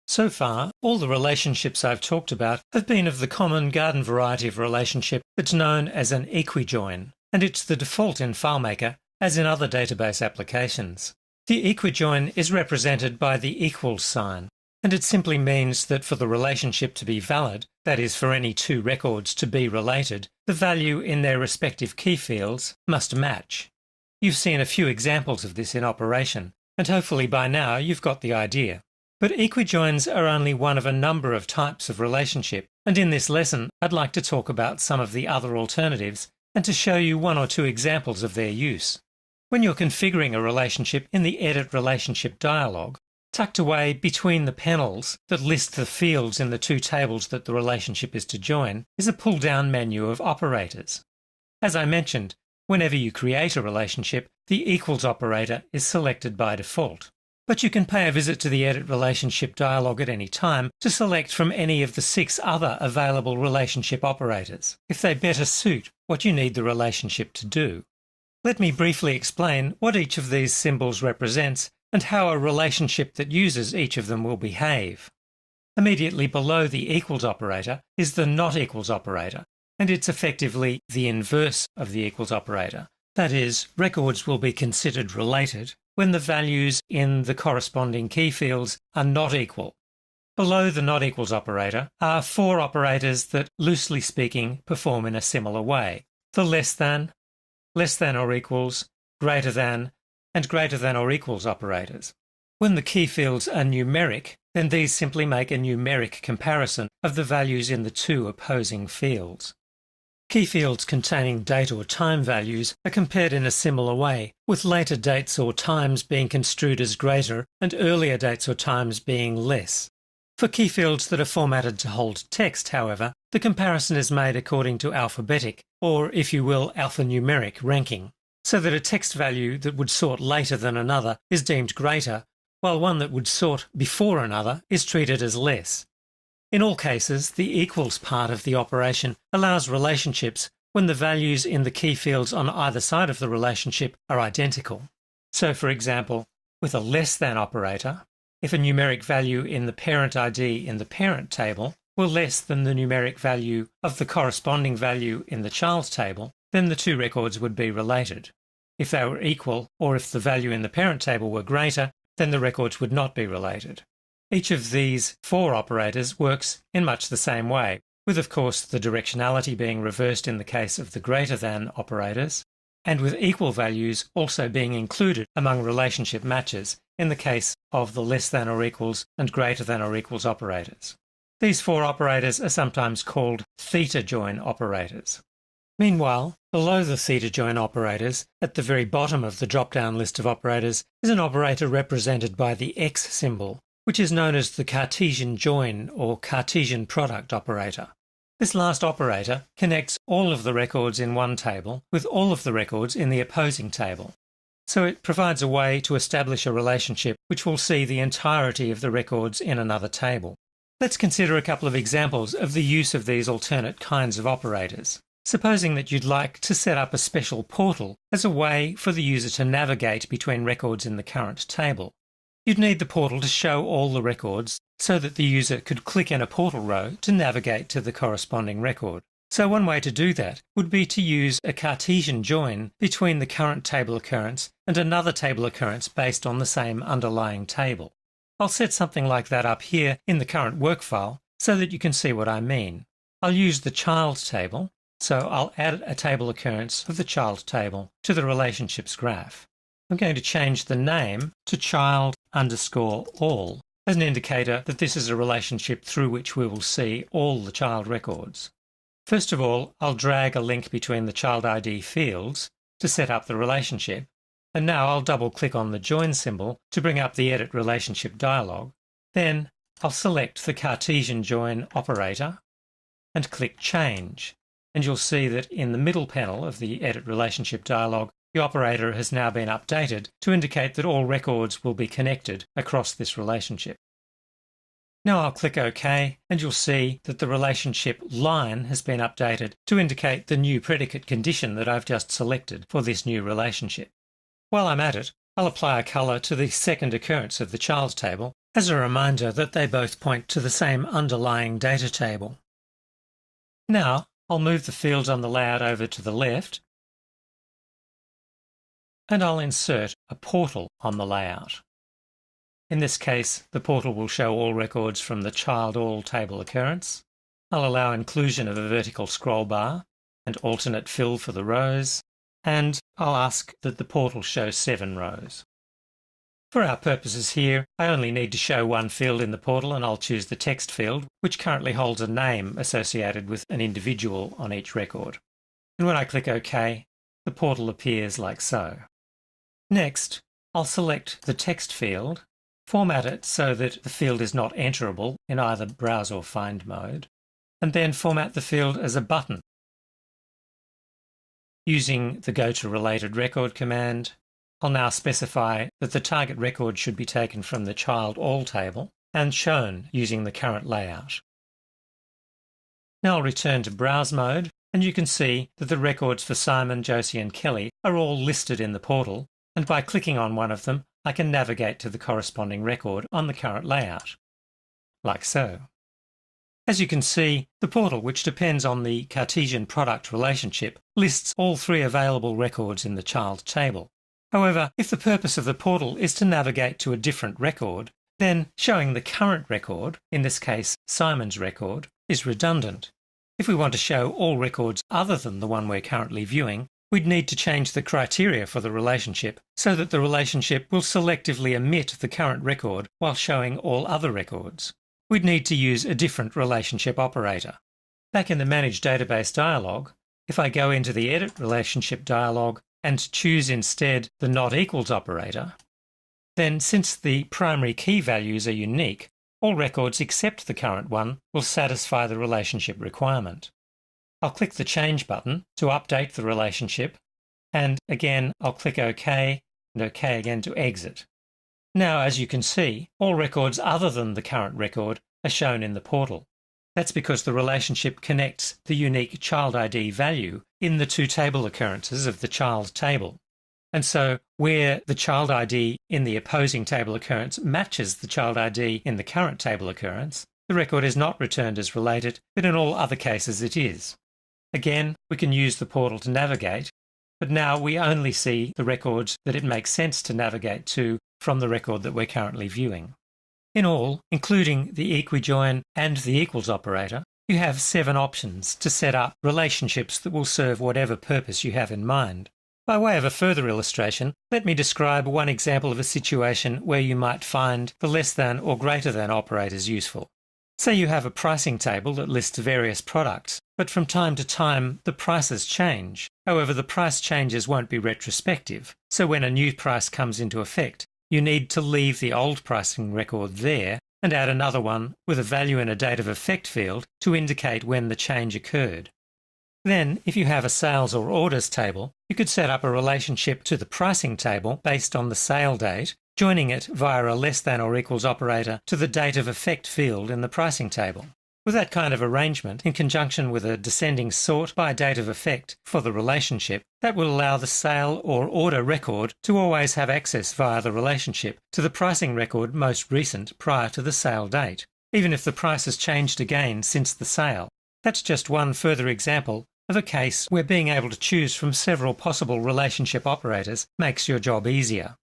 So far, all the relationships I've talked about have been of the common garden variety of relationship that's known as an equijoin, and it's the default in FileMaker as in other database applications. The equijoin is represented by the equals sign, and it simply means that for the relationship to be valid, that is for any two records to be related, the value in their respective key fields must match. You've seen a few examples of this in operation, and hopefully by now you've got the idea. But equijoins are only one of a number of types of relationship, and in this lesson I'd like to talk about some of the other alternatives and to show you one or two examples of their use. When you're configuring a relationship in the Edit Relationship dialog, tucked away between the panels that list the fields in the two tables that the relationship is to join is a pull-down menu of operators. As I mentioned, whenever you create a relationship, the equals operator is selected by default. But you can pay a visit to the Edit Relationship dialog at any time to select from any of the 6 other available relationship operators, if they better suit what you need the relationship to do. Let me briefly explain what each of these symbols represents and how a relationship that uses each of them will behave. Immediately below the equals operator is the not equals operator, and it's effectively the inverse of the equals operator. That is, records will be considered related when the values in the corresponding key fields are not equal. Below the not equals operator are 4 operators that, loosely speaking, perform in a similar way. The less than or equals, greater than, and greater than or equals operators. When the key fields are numeric, then these simply make a numeric comparison of the values in the 2 opposing fields. Key fields containing date or time values are compared in a similar way, with later dates or times being construed as greater and earlier dates or times being less. For key fields that are formatted to hold text, however, the comparison is made according to alphabetic, or if you will, alphanumeric ranking, so that a text value that would sort later than another is deemed greater, while one that would sort before another is treated as less. In all cases, the equals part of the operation allows relationships when the values in the key fields on either side of the relationship are identical. So, for example, with a less than operator, if a numeric value in the parent ID in the parent table were less than the numeric value of the corresponding value in the child table, then the 2 records would be related. If they were equal, or if the value in the parent table were greater, then the records would not be related. Each of these 4 operators works in much the same way, with of course the directionality being reversed in the case of the greater than operators, and with equal values also being included among relationship matches in the case of the less than or equals and greater than or equals operators. These 4 operators are sometimes called theta join operators. Meanwhile, below the theta join operators, at the very bottom of the drop-down list of operators, is an operator represented by the X symbol, which is known as the Cartesian join or Cartesian product operator. This last operator connects all of the records in one table with all of the records in the opposing table. So it provides a way to establish a relationship which will see the entirety of the records in another table. Let's consider a couple of examples of the use of these alternate kinds of operators. Supposing that you'd like to set up a special portal as a way for the user to navigate between records in the current table. You'd need the portal to show all the records so that the user could click in a portal row to navigate to the corresponding record. So one way to do that would be to use a Cartesian join between the current table occurrence and another table occurrence based on the same underlying table. I'll set something like that up here in the current work file so that you can see what I mean. I'll use the child table, so I'll add a table occurrence of the child table to the relationships graph. I'm going to change the name to child_all as an indicator that this is a relationship through which we will see all the child records. First of all, I'll drag a link between the child ID fields to set up the relationship, and now I'll double-click on the join symbol to bring up the Edit Relationship dialog. Then I'll select the Cartesian join operator and click Change, and you'll see that in the middle panel of the Edit Relationship dialog, the operator has now been updated to indicate that all records will be connected across this relationship. Now I'll click OK, and you'll see that the relationship line has been updated to indicate the new predicate condition that I've just selected for this new relationship. While I'm at it, I'll apply a colour to the second occurrence of the child table as a reminder that they both point to the same underlying data table. Now, I'll move the fields on the layout over to the left, and I'll insert a portal on the layout. In this case, the portal will show all records from the child all table occurrence. I'll allow inclusion of a vertical scroll bar and alternate fill for the rows, and I'll ask that the portal show 7 rows. For our purposes here, I only need to show one field in the portal, and I'll choose the text field, which currently holds a name associated with an individual on each record. And when I click OK, the portal appears like so. Next, I'll select the text field, format it so that the field is not enterable in either Browse or Find mode, and then format the field as a button. Using the Go to Related Record command, I'll now specify that the target record should be taken from the Child All table and shown using the current layout. Now I'll return to Browse mode, and you can see that the records for Simon, Josie and Kelly are all listed in the portal, and by clicking on one of them, I can navigate to the corresponding record on the current layout, like so. As you can see, the portal, which depends on the Cartesian product relationship, lists all 3 available records in the child table. However, if the purpose of the portal is to navigate to a different record, then showing the current record, in this case Simon's record, is redundant. If we want to show all records other than the one we're currently viewing, we'd need to change the criteria for the relationship so that the relationship will selectively omit the current record while showing all other records. We'd need to use a different relationship operator. Back in the Manage Database dialog, if I go into the Edit Relationship dialog and choose instead the Not Equals operator, then since the primary key values are unique, all records except the current one will satisfy the relationship requirement. I'll click the Change button to update the relationship, and again I'll click OK and OK again to exit. Now, as you can see, all records other than the current record are shown in the portal. That's because the relationship connects the unique child ID value in the 2 table occurrences of the child table. And so, where the child ID in the opposing table occurrence matches the child ID in the current table occurrence, the record is not returned as related, but in all other cases it is. Again, we can use the portal to navigate, but now we only see the records that it makes sense to navigate to from the record that we're currently viewing. In all, including the equijoin and the equals operator, you have 7 options to set up relationships that will serve whatever purpose you have in mind. By way of a further illustration, let me describe one example of a situation where you might find the less than or greater than operators useful. Say you have a pricing table that lists various products, but from time to time the prices change. However, the price changes won't be retrospective, so when a new price comes into effect, you need to leave the old pricing record there and add another one with a value in a date of effect field to indicate when the change occurred. Then, if you have a sales or orders table, you could set up a relationship to the pricing table based on the sale date, joining it via a less than or equals operator to the date of effect field in the pricing table. With that kind of arrangement, in conjunction with a descending sort by date of effect for the relationship, that will allow the sale or order record to always have access via the relationship to the pricing record most recent prior to the sale date, even if the price has changed again since the sale. That's just one further example of a case where being able to choose from several possible relationship operators makes your job easier.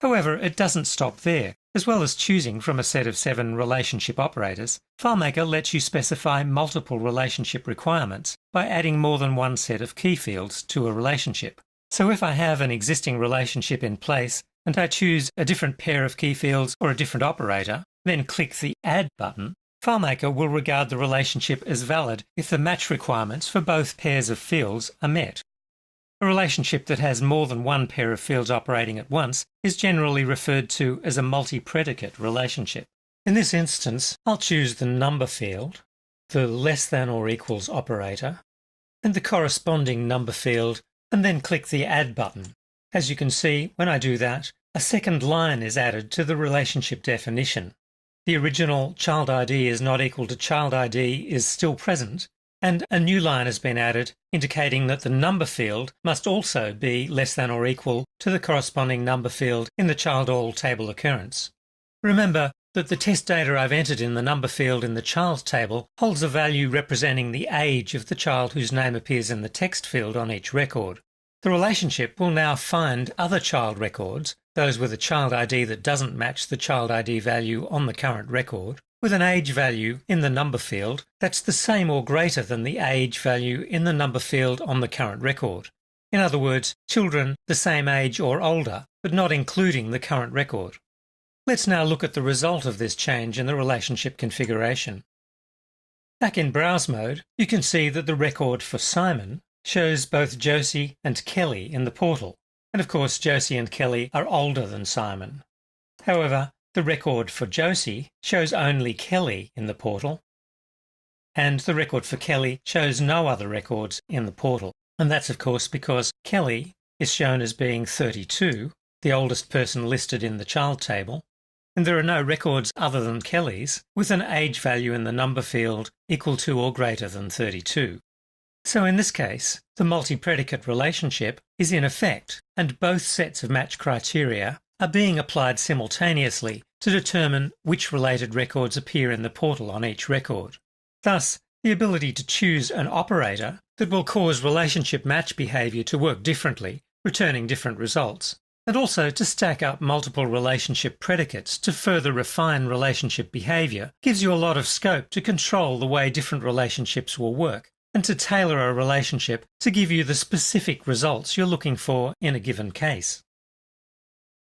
However, it doesn't stop there. As well as choosing from a set of 7 relationship operators, FileMaker lets you specify multiple relationship requirements by adding more than one set of key fields to a relationship. So if I have an existing relationship in place and I choose a different pair of key fields or a different operator, then click the Add button, FileMaker will regard the relationship as valid if the match requirements for both pairs of fields are met. A relationship that has more than one pair of fields operating at once is generally referred to as a multi-predicate relationship. In this instance, I'll choose the number field, the less than or equals operator, and the corresponding number field, and then click the Add button. As you can see, when I do that, a second line is added to the relationship definition. The original child ID is not equal to child ID is still present, and a new line has been added indicating that the number field must also be less than or equal to the corresponding number field in the child all table occurrence. Remember, that the test data I've entered in the number field in the child table holds a value representing the age of the child whose name appears in the text field on each record. The relationship will now find other child records, those with a child ID that doesn't match the child ID value on the current record, with an age value in the number field that's the same or greater than the age value in the number field on the current record. In other words, children the same age or older, but not including the current record. Let's now look at the result of this change in the relationship configuration. Back in browse mode, you can see that the record for Simon shows both Josie and Kelly in the portal, and of course Josie and Kelly are older than Simon. However, the record for Josie shows only Kelly in the portal, and the record for Kelly shows no other records in the portal. And that's of course because Kelly is shown as being 32, the oldest person listed in the child table, and there are no records other than Kelly's with an age value in the number field equal to or greater than 32. So in this case, the multi-predicate relationship is in effect, and both sets of match criteria are being applied simultaneously to determine which related records appear in the portal on each record. Thus, the ability to choose an operator that will cause relationship match behaviour to work differently, returning different results, and also to stack up multiple relationship predicates to further refine relationship behaviour gives you a lot of scope to control the way different relationships will work, and to tailor a relationship to give you the specific results you're looking for in a given case.